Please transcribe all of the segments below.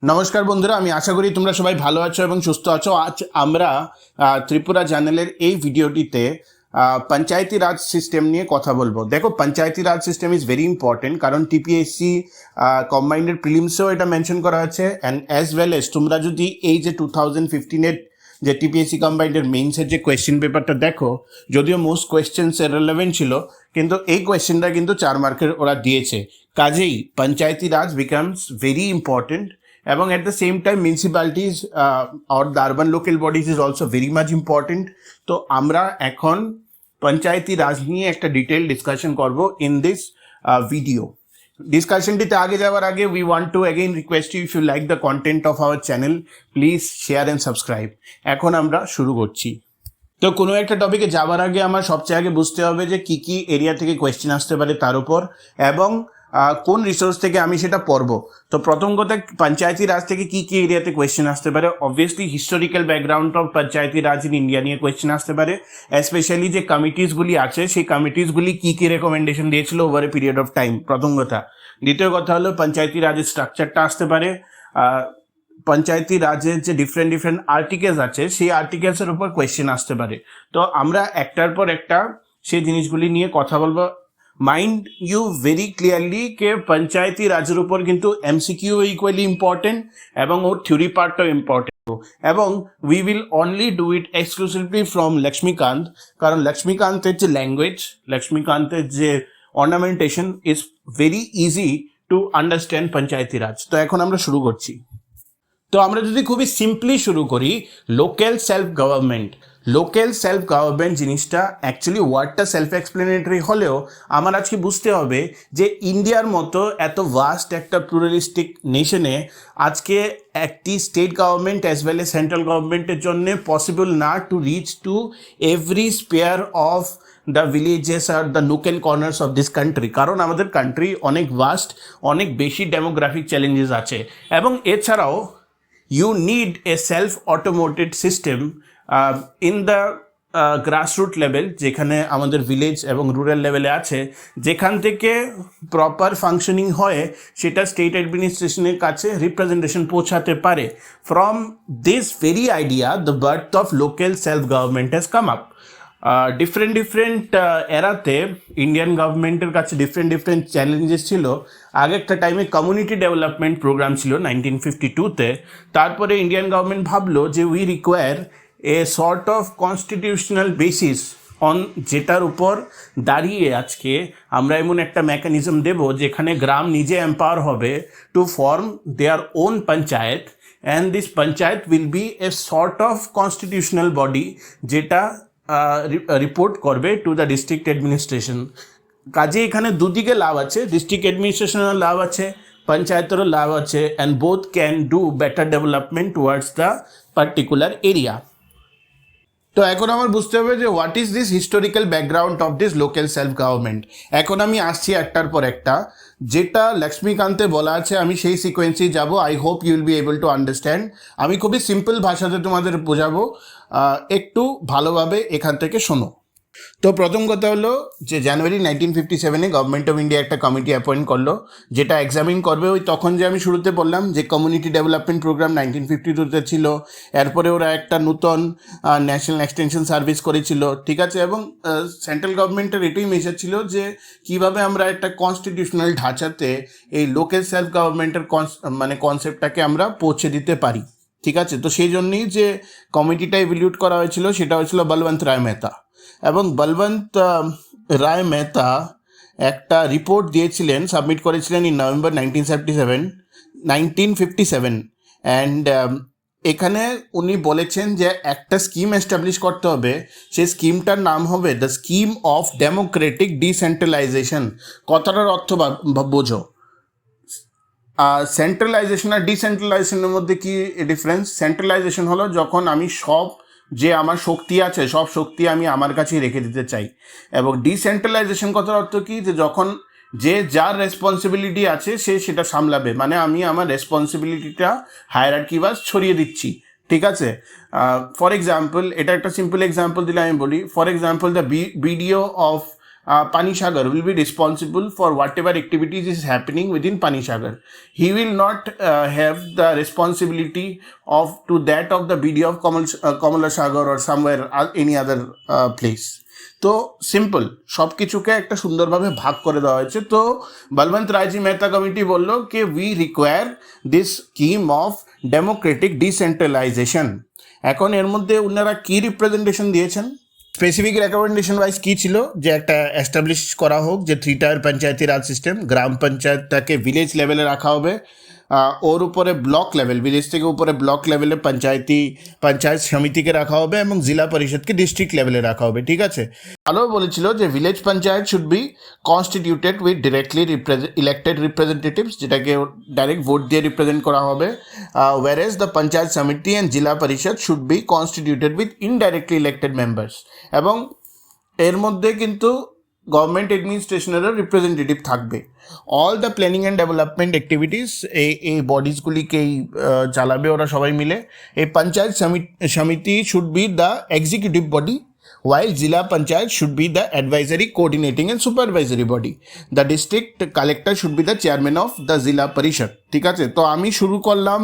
নমস্কার বন্ধুরা, আমি আশা করি তোমরা সবাই ভালো আছো এবং সুস্থ আছো। আজ আমরা ত্রিপুরা চ্যানেলের এই ভিডিওটিতে পঞ্চায়েতি রাজ সিস্টেম নিয়ে কথা বলবো। দেখো, Panchayati Raj system is very important, কারণ টিপিএসসি কম্বাইন্ডের প্রিলিমসেও এটা মেনশন করা আছে, অ্যান্ড অ্যাজ ওয়েল এস তোমরা যদি এই যে 2015-এর যে টিপিএসসি কম্বাইন্ডের মেইনসের যে কোয়েশ্চেন পেপারটা দেখো, যদিও মোস্ট কোয়েশ্চেন্স রেলেভেন্ট ছিল, কিন্তু এই কোয়েশ্চেনটা কিন্তু 4 মার্কের ওরা দিয়েছে। কাজেই পঞ্চায়েতি রাজ বিকামস ভেরি ইম্পর্টেন্ট, এবং at the same time municipalities or the urban local bodies is also very much important. তো আমরা এখন পঞ্চায়েতি রাজ নিয়ে একটা ডিটেইল ডিসকাশন করব ইন দিস ভিডিও। ডিসকাশনটিতে আগে যাওয়ার আগে we want to again request you, if you like the content of our channel, please share and subscribe. এখন আমরা শুরু করছি। তো কোনো একটা টপিকে যাওয়ার আগে আমার সবচেয়ে আগে বুঝতে হবে যে কি কি এরিয়া থেকে কোয়েশ্চেন আসতে পারে তার উপর, এবং কোন রিসোর্স থেকে আমি সেটা পড়বো। তো প্রথম কথা, পঞ্চায়েতি রাজ থেকে কি কি এরিয়াতে কোয়েশ্চেন আসতে পারে। Obviously historical background of Panchayati Raj in India নিয়ে কোয়েশ্চেন আসতে পারে, স্পেশালি যে কমিটিসগুলি আছে সেই কমিটিসগুলি কি কি রেকমেন্ডেশন দিয়েছিল over a period of time, প্রথম কথা। দ্বিতীয় কথা হলো পঞ্চায়েতি রাজের স্ট্রাকচারটা আসতে পারে, পঞ্চায়েতি রাজের যে ডিফারেন্ট আর্টিকেলস আছে সেই আর্টিকেলসের উপর কোয়েশ্চেন আসতে পারে। তো আমরা একটার পর একটা সেই জিনিসগুলি নিয়ে কথা বলবো। মাইন্ড ইউ ভেরি ক্লিয়ারলি কে পঞ্চায়েতি রাজের উপর কিন্তু এমসিকিউ ইকুয়ালি ইম্পর্টেন্ট এবং ওর থিওরি পার্টটাও ইম্পর্টেন্ট, এবং we will only do it exclusively from Laxmikanth, কারণ লক্ষ্মীকান্তের যে ল্যাঙ্গুয়েজ, লক্ষ্মীকান্তের যে ornamentation is very easy to understand Panchayati Raj. তো এখন আমরা শুরু করছি। তো আমরা যদি খুবই সিম্পলি শুরু করি, লোকাল সেলফ গভর্নমেন্ট জিনিসটা অ্যাকচুয়ালি ওয়ার্ডটা সেলফ এক্সপ্লেনেটরি হলেও আমার আজকে বুঝতে হবে যে ইন্ডিয়ার মতো এত ভাস্ট একটা প্লুরালিস্টিক নেশনে আজকে একটি state government as well as central গভর্নমেন্টের জন্য পসিবল না to reach to every spare of the villages are the nook and corners of this country, কারণ আমাদের কান্ট্রি অনেক ভাস্ট, অনেক বেশি ডেমোগ্রাফিক চ্যালেঞ্জেস আছে। এবং এছাড়াও you need a self-automated system in the grassroots level, যেখানে আমাদের ভিলেজ এবং রুরাল লেভেলে আছে, যেখান থেকে প্রপার ফাংশনিং হয় সেটা স্টেট অ্যাডমিনিস্ট্রেশনের কাছে রিপ্রেজেন্টেশন পৌঁছাতে পারে। From this very idea the birth of local self government has come up. Different এরাতে ইন্ডিয়ান গভর্নমেন্টের কাছে ডিফারেন্ট চ্যালেঞ্জেস ছিল। আগে একটা টাইমে কমিউনিটি ডেভেলপমেন্ট প্রোগ্রাম ছিল 1952-তে। তারপরে ইন্ডিয়ান গভর্নমেন্ট ভাবলো যে we require a sort of constitutional basis on, যেটার উপর দাঁড়িয়ে আজকে আমরা এমন একটা মেকানিজম দেব যেখানে গ্রাম নিজে এম্পাওয়ার হবে to form their own panchayat, and this panchayat will be a sort of constitutional body যেটা রিপোর্ট করবে টু দ্য ডিস্ট্রিক্ট অ্যাডমিনিস্ট্রেশন। কাজে এখানে দুদিকে লাভ আছে, ডিস্ট্রিক্ট অ্যাডমিনিস্ট্রেশনেরও লাভ আছে, পঞ্চায়েতেরও লাভ আছে, and both can do better development towards the particular area. তো এখন আমার বুঝতে হবে যে what is this historical background of this local self government. এখন আমি আসছি একটার পর একটা, যেটা লক্ষ্মীকান্তে বলা আছে আমি সেই সিকোয়েন্সেই যাব। I hope you will be able to understand. আমি খুবই সিম্পল ভাষাতে তোমাদের বোঝাবো, একটু ভালোভাবে এখান থেকে শোনো। তো প্রথম কথা হলো যে জানুয়ারি 1957-এ গভর্নমেন্ট অফ ইন্ডিয়া একটা কমিটি অ্যাপয়েন্ট করলো, যেটা এক্সামিন করবে ওই তখন যে আমি শুরুতে বললাম যে কমিউনিটি ডেভেলপমেন্ট প্রোগ্রাম 1952-তে ছিল। এরপরে ওরা একটা নতুন ন্যাশনাল এক্সটেনশন সার্ভিস করেছিল, ঠিক আছে, এবং সেন্ট্রাল গভর্নমেন্টের এটাই মেসেজ ছিল যে কীভাবে আমরা একটা কনস্টিটিউশনাল ঢাঁচাতে এই লোকাল সেলফ গভর্নমেন্টের কনসেপ্টটাকে আমরা পৌঁছে দিতে পারি, ঠিক আছে। তো সেই জন্যই যে কমিটিটা ইভ্যালুয়েট করা হয়েছিল সেটা হয়েছিল বলবন্ত রায় মেহতা, এবং বলবন্ত রায় মেহতা একটা রিপোর্ট দিয়েছিলেন, সাবমিট করেছিলেন ইন নভেম্বর 1957, অ্যান্ড এখানে উনি বলেছেন যে একটা স্কিম এস্টাবলিশ করতে হবে, সেই স্কিমটার নাম হবে the scheme of Democratic decentralisation. কথাটার অর্থ বোঝো, সেন্ট্রালাইজেশন আর ডিসেন্ট্রালাইজেশনের মধ্যে কি ডিফারেন্স? সেন্ট্রালাইজেশন হলো যখন আমি সব যে আমার শক্তি আছে সব শক্তি আমি আমার কাছেই রেখে দিতে চাই, এবং ডিসেন্ট্রালাইজেশন কথার অর্থ কি, যে যখন যে যার রেসপন্সিবিলিটি আছে সে সেটা সামলাবে, মানে আমি আমার রেসপন্সিবিলিটিটা হায়ারার্কি ওয়াইজ ছড়িয়ে দিচ্ছি, ঠিক আছে। ফর এক্সাম্পল, এটা একটা সিম্পল এক্সাম্পল দিলে আমি বলি, for example the BDO of Pani Sagar will be responsible for whatever activities is happening within Pani Sagar. He will not have the responsibility of to that of the BD of Kamala Sagar or somewhere any other place. তো simple সব কিছুকে একটা সুন্দরভাবে ভাগ করে দেওয়া হয়েছে। তো বলবন্ত রায়জি মেহতা কমিটি বলল কি we require this scheme of Democratic decentralisation. এখন এর মধ্যে ওনারা কি রিপ্রেজেন্টেশন দিয়েছেন, স্পেসিফিক রেকমেন্ডেশন ওয়াইজ কী ছিল যে একটা এস্টাবলিশ করা হোক যে 3 টায়ার পঞ্চায়েতি রাজ সিস্টেম, গ্রাম পঞ্চায়েতটাকে ভিলেজ লেভেলে রাখা হবে, ওর উপরে ব্লক লেভেল, ভিলেজ থেকে উপরে ব্লক লেভেলে পঞ্চায়েত সমিতিকে রাখা হবে এবং জেলা পরিষদকে ডিস্ট্রিক্ট লেভেলে রাখা হবে। ঠিক আছে, আরও বলেছিল যে village panchayat should be constituted with directly elected representatives, যেটাকে ডাইরেক্ট ভোট দিয়ে রিপ্রেজেন্ট করা হবে, whereas the পঞ্চায়েত সমিতি অ্যান্ড জেলা পরিষদ should be constituted with indirectly elected members. এবং এর মধ্যে কিন্তু গভর্নমেন্ট অ্যাডমিনিস্ট্রেশনেরও রিপ্রেজেন্টেটিভ থাকবে। All the planning and development activities এই বডিজগুলিকেই চালাবে ওরা সবাই মিলে। এই পঞ্চায়েত সমিতি should be the executive body, while Zilla Panchayat should be the advisory, coordinating and supervisory body. The district collector should be the chairman of the Zilla Parishad. ঠিক আছে, তো আমি শুরু করলাম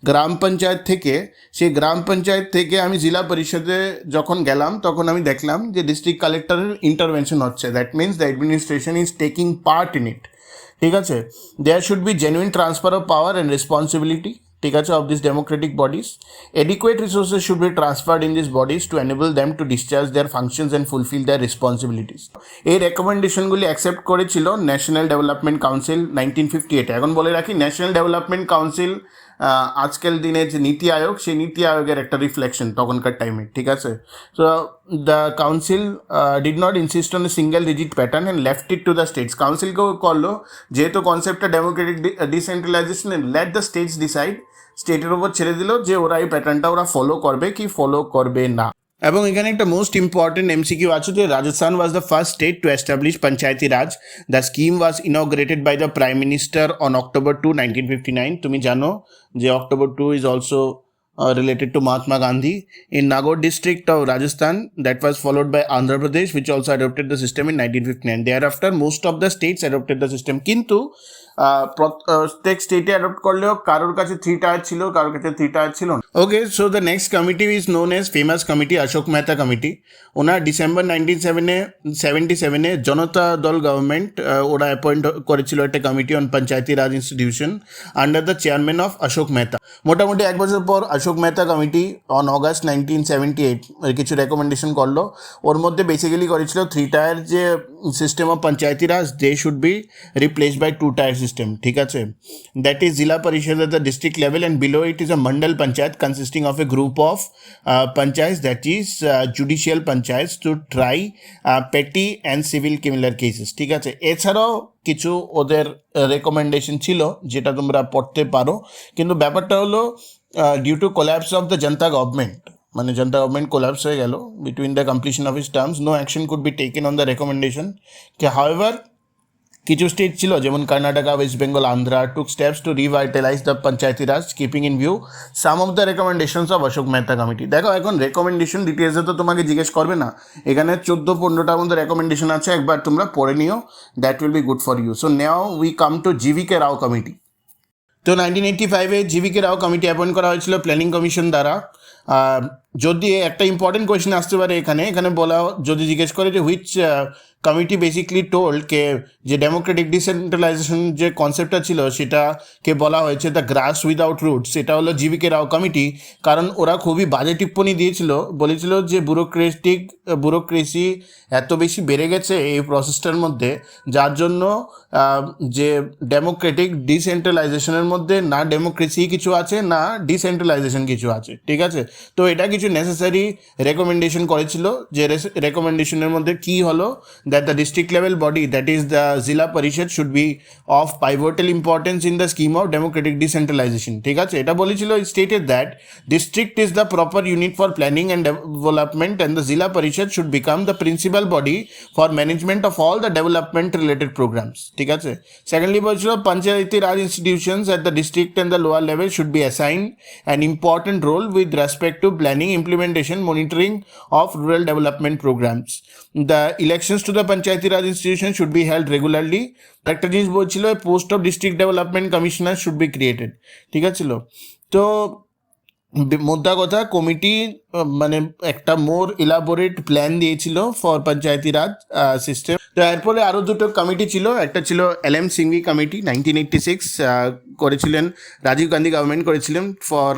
গ্রাম পঞ্চায়েত থেকে। সেই গ্রাম পঞ্চায়েত থেকে আমি জেলা পরিষদে যখন গেলাম তখন আমি দেখলাম যে ডিস্ট্রিক্ট কালেক্টরের ইন্টারভেনশন হচ্ছে। That means the administration is taking part in it. ঠিক আছে, there should be genuine transfer of power and responsibility, ঠিক আছে, of these democratic bodies. Adequate resources should be transferred in these bodies to enable them to discharge their functions and fulfill their responsibilities. এই রেকমেন্ডেশনগুলি accept করেছিল national development council 1958। এখন বলে রাখি national development council আজকাল দিনে যে নীতি আয়োগ, সেই নীতি আয়োগের একটা রিফ্লেকশন তখনকার টাইমে। ঠিক আছে, so the council did not insist on a single rigid pattern and left it to the states. কাউন্সিলকেও করলো যেহেতু কনসেপ্টটা democratic decentralisation, let the states decide, স্টেটের উপর ছেড়ে দিল যে ওরা এই প্যাটার্নটা ওরা ফলো করবে কি ফলো করবে না। এবং এখানে একটা মোস্ট ইম্পর্টেন্ট এমসিকিউ আছে যে Rajasthan was the first state to establish Panchayati Raj. The scheme was inaugurated by the prime minister on October 2, 1959। তুমি জানো যে October 2 is also related to Mahatma Gandhi. In Nagaur district of Rajasthan, that was followed by Andhra Pradesh, which also adopted the system in 1959. Thereafter, most of the states adopted the system. কিন্তু প্রত্যেক স্টেটে adopt করলেও কারোর কাছে 3 tier ছিল, কারোর কাছে 3 tier ছিল না। Okay, so the next committee is known as famous committee Ashok Mehta committee. ওনার ডিসেম্বর 1977 জনতা দল গভর্নমেন্ট ওরা অ্যাপয়েন্ট করেছিল একটা committee on Panchayati Raj institution under the chairman of Ashok Mehta. মোটামুটি এক বছর পর Ashok Mehta committee on August 1978 কিছু রেকমেন্ডেশন করলো। ওর মধ্যে বেসিক্যালি করেছিল 3 টায়ার যে system of Panchayati Raj, they should be replaced by 2 tier system. ঠিক আছে, that is Zilla Parishad at the district level, and below it is a Mandal Panchayat consisting of a group of panchayats, that is judicial panchayats to try petty and civil criminal cases. ঠিক আছে, এছাড়াও কিছু ওদের recommendation ছিল যেটা তোমরা পড়তে পারো, কিন্তু ব্যাপারটা হলো due to collapse of the Janata government, মানে জনতা গভর্নমেন্ট কোল্যাপস হয়ে গেল between the completion of his terms, no action could be taken on the recommendation. However কিছু স্টেট ছিল যেমন Karnataka, West Bengal, Andhra took steps to revitalise the Panchayati Raj keeping in view some of the recommendations of Ashok Mehta committee. দেখো এখন recommendation ডিটেলসে তো তোমাকে জিজ্ঞেস করবে না, এখানে 14-15টার মধ্যে রেকমেন্ডেশন আছে, একবার তোমরা পড়ে নিও, that will be good for you. So now we come to GVK Rao committee. তো 1985-এ জিভিকে রাও কমিটি অ্যাপয়েন্ট করা হয়েছিল প্ল্যানিং কমিশন দ্বারা। যদি একটা ইম্পর্টেন্ট কোয়েশ্চেন আসতে পারে এখানে বলা, যদি জিজ্ঞেস করে যে হুইচ কমিটি বেসিকলি টোল্ড কে যে ডেমোক্রেটিক ডিসেন্ট্রালাইজেশন যে কনসেপ্টটা ছিল সেটাকে বলা হয়েছে দ্য গ্রাস উইদাউট রুটস, সেটা হলো জিভিকে রাও কমিটি। কারণ ওরা খুবই বাজে টিপ্পণী দিয়েছিল, বলেছিল যে ব্যুরোক্রেসি এত বেশি বেড়ে গেছে এই প্রসেসটার মধ্যে, যার জন্য যে ডেমোক্রেটিক ডিসেন্ট্রালাইজেশনের মধ্যে না ডেমোক্রেসি কিছু আছে না ডিসেন্ট্রালাইজেশন কিছু আছে। ঠিক আছে, তো এটা কিছু নেসেসারি রেকমেন্ডেশন করেছিল, যে রেকমেন্ডেশনের মধ্যে কী হলো that the district level body, that is the Zilla Parishad, should be of pivotal importance in the scheme of democratic decentralization. ঠিক আছে, এটা বলেছিল, stated that district is the proper unit for planning and development and the Zilla Parishad should become the principal body for management of all the development related programs. ঠিক আছে, secondly বলেছিল panchayati raj institutions at the district and the lower level should be assigned an important role with respect to planning, implementation, monitoring of rural development programs. The elections to the Panchayati Raj institution should be held regularly. একটা জিনিস বলছিল, post of district development commissioner should be created, ঠিক আছে। তো মোদ্দা কথা, committee মানে একটা মোর ইলাবোরেট প্ল্যান দিয়েছিল ফর পঞ্চায়েতি রাজ সিস্টেম। তো এরপরে আরও দুটো কমিটি ছিল, একটা ছিল LM সিংভি কমিটি 1986 করেছিলেন, রাজীব গান্ধী গভর্নমেন্ট করেছিলেন ফর,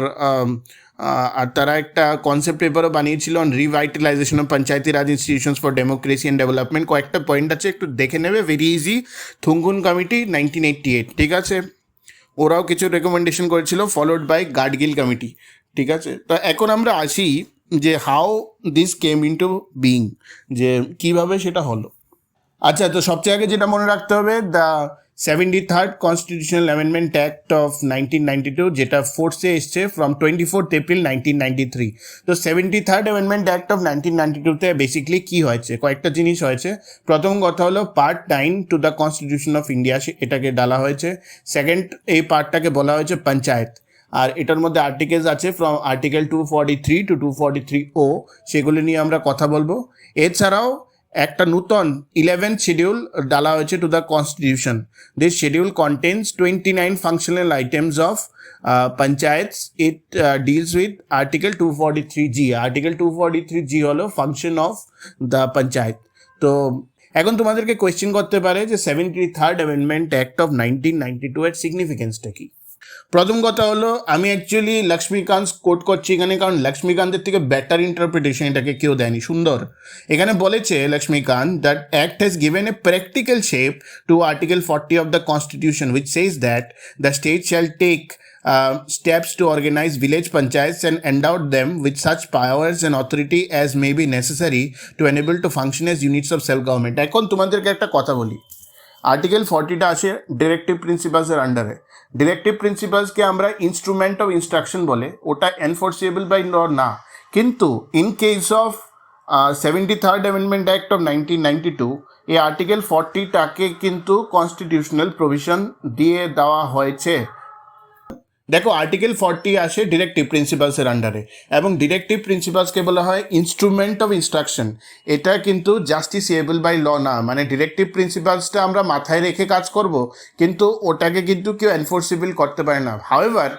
আর তারা একটা কনসেপ্ট পেপারও বানিয়েছিল on revitalisation of Panchayati Raj institutions for democracy and development. কয়েকটা পয়েন্ট আছে, একটু দেখে নেবে, ভেরি ইজি। থুঙ্গুন কমিটি 1988, ঠিক আছে, ওরাও কিছু রেকমেন্ডেশন করেছিল, ফলোড বাই গাডগিল কমিটি, ঠিক আছে। তো এখন আমরা আসি যে how this came into being, যে কীভাবে সেটা হলো। আচ্ছা, তো সবচেয়ে আগে যেটা মনে রাখতে হবে, the 73rd constitutional amendment act of 1992, যেটা ফোর্সে এসছে ফ্রম 24th এপ্রিল 1993। তো 73rd অ্যামেন্ডমেন্ট অ্যাক্ট অফ 1992-তে বেসিক্যালি কী হয়েছে, কয়েকটা জিনিস হয়েছে। প্রথম কথা হলো part 9 to the constitution of India, এটাকে ডালা হয়েছে। সেকেন্ড, এই পার্টটাকে বলা হয়েছে পঞ্চায়েত, আর এটার মধ্যে আর্টিকেলস আছে ফ্রম আর্টিকেল 243 টু 243O, সেগুলো নিয়ে আমরা কথা বলবো। এছাড়াও একটা নূতন 11th শিডিউল ডালা হয়েছে to the constitution. This schedule contains 29 functional items of panchayats. It deals with article 243G। Article 243G হলো ফাংশন অফ দ্য পঞ্চায়েত। তো এখন তোমাদেরকে কোয়েশ্চেন করতে পারে যে 73rd অ্যামেন্ডমেন্ট অ্যাক্ট অফ 1992 এর সিগনিফিকেন্সটা কি। প্রথম কথা হলো, আমি অ্যাকচুয়ালি লক্ষ্মীকান্ত কোট করছি এখানে, কারণ লক্ষ্মীকান্তের থেকে বেটার ইন্টারপ্রিটেশন এটাকে কেউ দেয়নি। সুন্দর এখানে বলেছে Laxmikanth, that act has given a practical shape to article 40 of the constitution, which says that the state shall take steps to organize village panchayats and endow them with such powers and authority as may be necessary to enable to function as units of self-government. এখন তোমাদেরকে একটা কথা বলি, article 40টা আসে directive প্রিন্সিপালসের আন্ডারে। Directive প্রিন্সিপালসকে আমরা instrument of instruction বলে, ওটা এনফোর্সেবল বাই ল না। কিন্তু in case of 73rd amendment act of 1992, এই আর্টিকেল 40টাকে কিন্তু কনস্টিটিউশনাল প্রভিশন দিয়ে দেওয়া হয়েছে। দেখো, আর্টিকেল 40 আসে ডিরেক্টিভ প্রিন্সিপালসের আন্ডারে, এবং ডিরেক্টিভ প্রিন্সিপালসকে বলা হয় ইনস্ট্রুমেন্ট অফ ইনস্ট্রাকশন। এটা কিন্তু জাস্টিসিয়েবল বাই ল না, মানে ডিরেক্টিভ প্রিন্সিপালসটা আমরা মাথায় রেখে কাজ করব, কিন্তু ওটাকে কিন্তু কেউ এনফোর্সেবল করতে পারে না। However,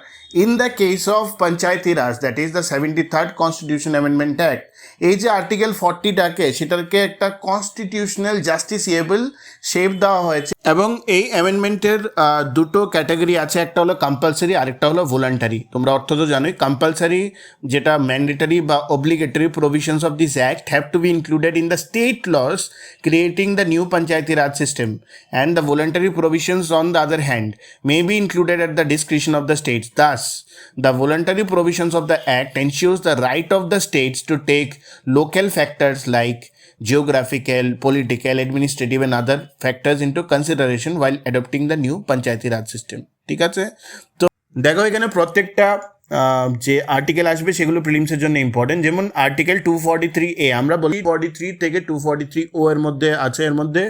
in the case of Panchayati Raj, that is the 73rd constitution amendment act, এই যে আর্টিকেল 40টাকে, সেটাকে একটা কনস্টিটিউশনাল জাস্টিসিয়েবল শেপ দেওয়া হয়েছে। এবং এই অ্যামেন্ডমেন্টের দুটো ক্যাটাগরি আছে, একটা হলো কম্পালসারি, আরেকটা হলো ভলান্টারি। তোমরা অর্থ তো জানোই। কম্পালসারি, যেটা ম্যান্ডেটারি বা obligatory provisions of this act have to be included in the state laws creating the new Panchayati Raj system, and the voluntary provisions on the other hand may be included at the discretion of the states. Thus, the voluntary provisions of the Act ensures the right of the states to take local factors like geographical, political, administrative and other factors into consideration while adopting the new Panchayati Raj system. ঠিক আছে? তো দেখো, এখানে প্রত্যেকটা যে article আসবে সেগুলো প্রিলিমসের জন্য ইম্পর্টেন্ট। যেমন আর্টিকেল 243A, আমরা বলি 43 থেকে 243O এর মধ্যে আছে। এর মধ্যে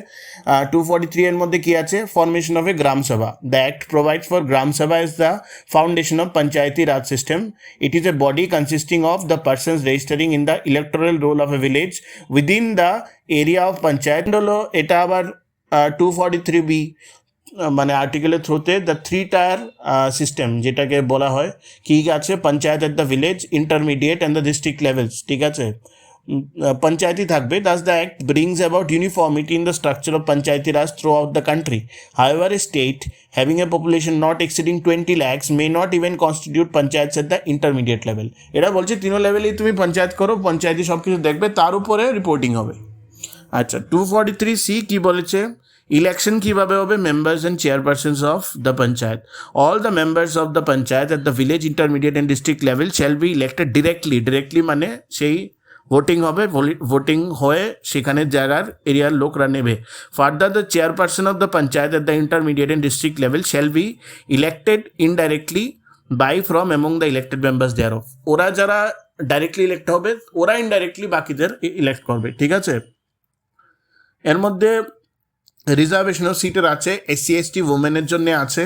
243 এর মধ্যে কি আছে? Formation of a Gram Sabha. The act provides for Gram Sabha is the foundation of Panchayati Raj system. It is a body consisting of the persons registering in the electoral roll of a village within the area of panchayat. হলো এটা আবার 243B, মানে আর্টিকেলের থ্রুতে the 3 tyre system, যেটাকে বলা হয় কি আছে, panchayat at the village, intermediate and the district levels, ঠিক আছে। পঞ্চায়েতই থাকবে। Thus the act brings about uniformity in the structure of Panchayati Raj throughout the country. However, a state having a population not exceeding 20 lakhs may not even constitute panchayats at the intermediate level. এরা বলছে তিনো লেভেলেই তুমি পঞ্চায়েত করো, পঞ্চায়েতই সব কিছু দেখবে, তার উপরে reporting হবে। আচ্ছা, 243C কি বলেছে? ইলেকশন কিভাবে হবে? Members and chairpersons of the panchayat. All the members of the panchayat at the village, intermediate and district level shall be elected directly. Directly মানে সেই ভোটিং হবে, ভোটিং হয়ে সেখানের জায়গার এরিয়ার লোকরা নেবে। Further, the chairperson of the panchayat at the intermediate and district level shall be elected indirectly by from among the elected members thereof. ওরা যারা ডাইরেক্টলি ইলেক্ট হবে, ওরা ইনডাইরেক্টলি বাকিদের ইলেক্ট করবে, ঠিক আছে। এর মধ্যে রিজার্ভেশন অফ সিটের আছে এসসি এসটি ওমেনের জন্য আছে,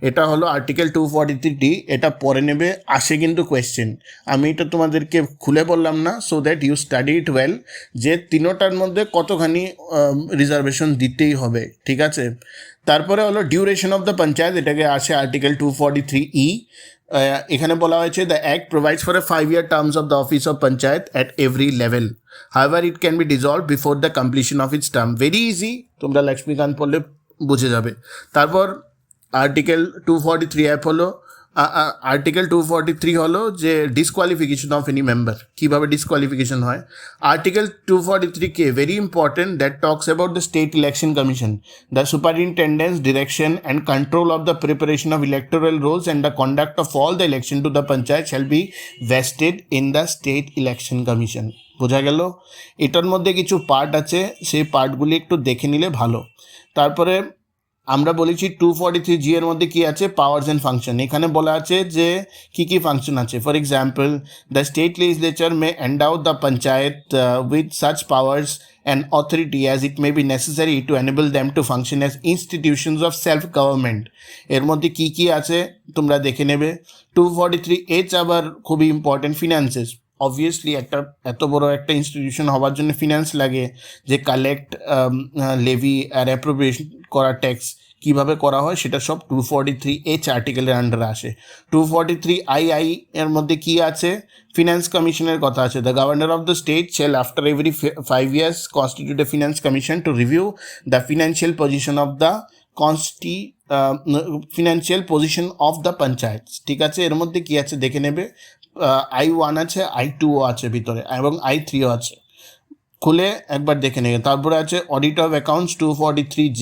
এটা হলো আর্টিকেল 243D, এটা পরে নেবে, আসে কিন্তু কোয়েশ্চেন, আমি এটা তোমাদেরকে খুলে বললাম না, so that you study it well, যে তিনোটার মধ্যে কতখানি রিজার্ভেশন দিতেই হবে, ঠিক আছে। তারপরে হলো ডিউরেশন অফ দ্য পঞ্চায়েত, এটাকে আসে আর্টিকেল 243E। এখানে বলা হয়েছে the act provides for a 5-year terms of the office of panchayat at every level, however it can be dissolved before the completion of its term. Very easy, তোমরা লক্ষ্মীকান্ত পড়লে বুঝে যাবে। তারপর আর্টিকেল 243F হলো, article 243 হলো যে ডিসকোয়ালিফিকেশন অফ এনি মেম্বার, কীভাবে disqualification হয়। Article 243K very important, that talks about the state election commission, the superintendence, direction and control of the preparation of electoral rolls and the conduct of all the election to the panchayat shall be vested in the state election commission. বোঝা গেল? এটার মধ্যে কিছু part আছে, সেই পার্টগুলি একটু দেখে নিলে ভালো। তারপরে আমরা বলেছি 243G এর মধ্যে কি আছে, পাওয়ার্স অ্যান্ড ফাংশন। এখানে বলা আছে যে কি কি ফাংশন আছে। For example, the state legislature may endow the panchayat with such powers and authority as it may be necessary to enable them to function as institutions of self government. এর মধ্যে কি কি আছে তোমরা দেখে নেবে। 243H আবার খুবই ইম্পর্টেন্ট, ফিনান্সেস। অবভিয়াসলি একটা এত বড় একটা ইনস্টিটিউশন হওয়ার জন্য ফিনান্স লাগে, যে কালেক্ট, লেভি আর অ্যাপ্রোপ্রিয়েশন করা ট্যাক্স কীভাবে করা হয় সেটা সব 243H আর্টিকেলের আন্ডারে আসে। 243II এর মধ্যে কি আছে, ফিনান্স কমিশনের কথা আছে। The governor of the state shall after every 5 years constitute a finance commission to review the financial position of the financial position of the panchayat, ঠিক আছে। এর মধ্যে কি আছে দেখে নেবে। I1 আছে, I2 আছে ভিতরে, এবং I3ও আছে, খুলে একবার দেখে নেবে। তারপরে আছে অডিট অফ অ্যাকাউন্টস 243J।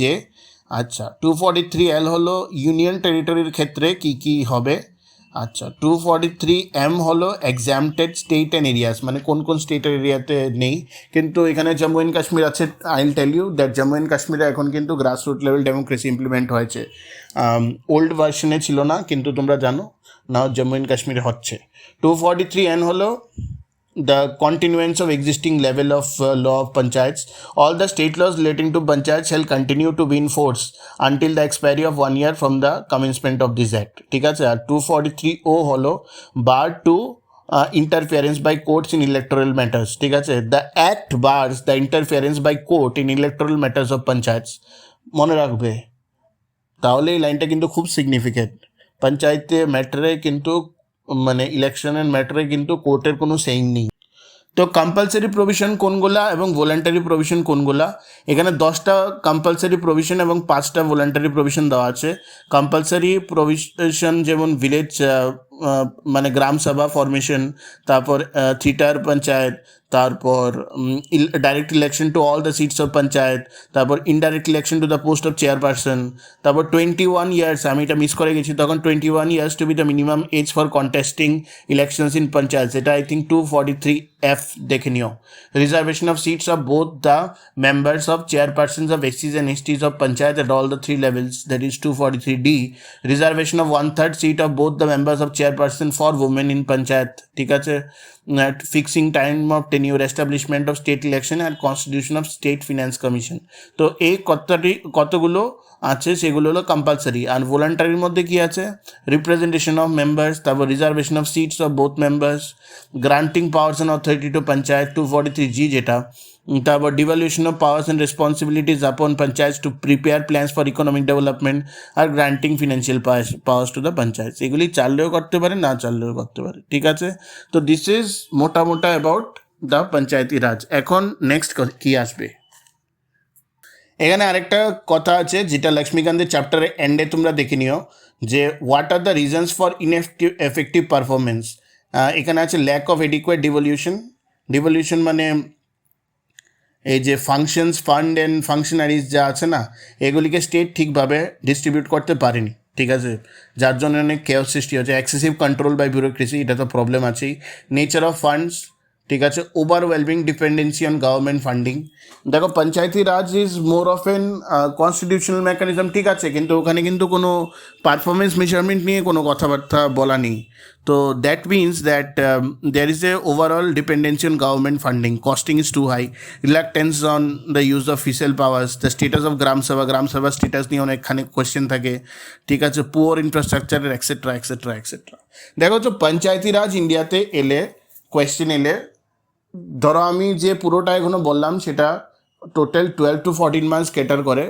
আচ্ছা, 243L হলো ইউনিয়ন টেরিটরির ক্ষেত্রে কি কি হবে। আচ্ছা, 243M হলো এক্সামটেড স্টেট অ্যান্ড এরিয়াস, মানে কোন কোন স্টেটের এরিয়াতে নেই, কিন্তু এখানে জম্মু অ্যান্ড কাশ্মীর আছে। I will tell you that Jammu and কাশ্মীরে এখন কিন্তু গ্রাসরুট লেভেল ডেমোক্রেসি ইমপ্লিমেন্ট হয়েছে, ওল্ড ভার্সনে ছিল না, কিন্তু তোমরা জানো না জম্মু অ্যান্ড কাশ্মীরে হচ্ছে। 243N হলো the continuance of existing level of law of panchayats. All the state laws relating to panchayats shall continue to be in force until the expiry of 1 year from the commencement of this act, ঠিক আছে। আর 243O হলো bar to interference by courts in electoral matters, ঠিক আছে। the act bars the interference by court in electoral matters of panchayats, মনে রাখবে, তাহলে এই লাইনটা কিন্তু খুব সিগনিফিকেন্ট। পঞ্চায়েতে ম্যাটারে কিন্তু, মানে ইলেকশনের ম্যাটারে কিন্তু কোর্টের কোনো সেইং নেই। তো কম্পালসারি প্রভিশন কোনগুলা এবং ভলান্টারি প্রভিশন কোনগুলা, এখানে 10টা কম্পালসারি প্রভিশন এবং 5টা ভলান্টারি প্রভিশন দেওয়া আছে। কম্পালসারি প্রভিশন যেমন ভিলেজ, মানে গ্রাম সভা ফরমেশন, তারপর 3 টায়ার পঞ্চায়েত, তারপর direct election to all the seats of panchayat, তারপর indirect election to the post of chairperson, তারপর 21 years, আমি এটা মিস করে গেছি, তখন 21 years to be the minimum age for contesting elections in panchayat, এটা আই থিঙ্ক 243F দেখে নিও। Reservation of seats of both the members of chairpersons of SCs and STs of panchayat at all the 3 levels, that is 243D. Reservation of 1/3 seat of both the members of chairperson for women in panchayat, ঠিক আছে। Fixing time of tenure, establishment of state election and constitution of state finance commission. তো এই কতগুলো আছে সেগুলো হলো compulsory. আর ভলান্টারির মধ্যে কি আছে, রিপ্রেজেন্টেশন অফ মেম্বার্স, তারপর reservation of seats of both members, granting powers and authority to panchayat 243G যেটা, তারপর devolution of powers and responsibilities upon panchayat to prepare plans for economic development, আর granting financial powers to the panchayat. এগুলি চাললেও করতে পারে, না চাললেও করতে পারে, ঠিক আছে। তো দিস ইজ মোটা অ্যাবাউট দ্য পঞ্চায়েতি রাজ। এখন নেক্সট কি আসবে, এখানে আরেকটা কথা আছে যেটা লক্ষ্মীকান্তের চ্যাপ্টারের এন্ডে তোমরা দেখে নিও, যে what are the reasons for effective performance. এখানে আছে ল্যাক অফ এডিকুয়েট ডিভলিউশন মানে এই যে ফাংশনস, ফান্ড অ্যান্ড ফাংশনারিজ যা আছে না, এগুলিকে স্টেট ঠিকভাবে ডিস্ট্রিবিউট করতে পারেনি, ঠিক আছে, যার জন্য অনেক কেওস সৃষ্টি হচ্ছে। এক্সেসিভ কন্ট্রোল বাই ব্যুরোক্রেসি, এটা তো প্রবলেম আছেই। নেচার অফ ফান্ডস, ঠিক আছে, overwhelming dependency on government funding. দেখো Panchayati Raj is more of an constitutional mechanism, ঠিক আছে, কিন্তু ওখানে কিন্তু কোনো পারফরমেন্স মেজারমেন্ট নিয়ে কোনো কথাবার্তা বলা নেই। তো that means that there is a overall dependency on government funding, costing is too high, reluctance on the use of official powers, the status of গ্রাম সভা স্ট্যাটাস নিয়ে অনেকখানি কোয়েশ্চেন থাকে, ঠিক আছে, পুয়ার ইনফ্রাস্ট্রাকচারের এক্সেট্রা এক্সেট্রা এক্সেট্রা। দেখো তো পঞ্চায়েতি রাজ ইন্ডিয়াতে এলে, কোয়েশ্চেন এলে, ধরো আমি যে পুরোটা এখনো বললাম সেটা টোটাল 12 to 14 মান্থস ক্যাটার করে।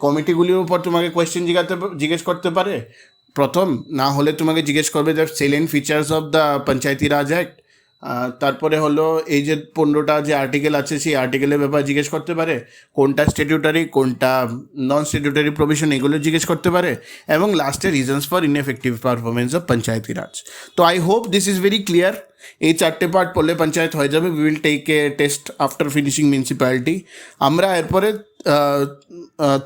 কমিটিগুলির উপর তোমাকে কোয়েশ্চেন জিজ্ঞেস করতে পারে। প্রথম না হলে তোমাকে জিজ্ঞেস করবে the salient features of the Panchayati Raj act. তারপরে হলো এই যে 15টা যে আর্টিকেল আছে সেই আর্টিকেলের ব্যাপারে জিজ্ঞেস করতে পারে, কোনটা স্ট্যাটিউটারি কোনটা নন স্ট্যাটিউটারি প্রভিশন এগুলো জিজ্ঞেস করতে পারে, এবং লাস্টে reasons for ineffective performance of Panchayati Raj. তো I hope this is very clear. এই 4টে পার্ট পড়লে পঞ্চায়েত হয়ে যাবে। We will take a test after finishing municipality. আমরা এরপরে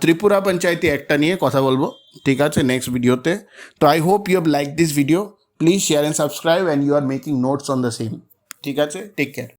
ত্রিপুরা পঞ্চায়েতি একটা নিয়ে কথা বলবো, ঠিক আছে, নেক্সট ভিডিওতে। তো I hope you have like this video. Please share and subscribe and you are making notes on the same. ঠিক আছে, টেক কেয়ার।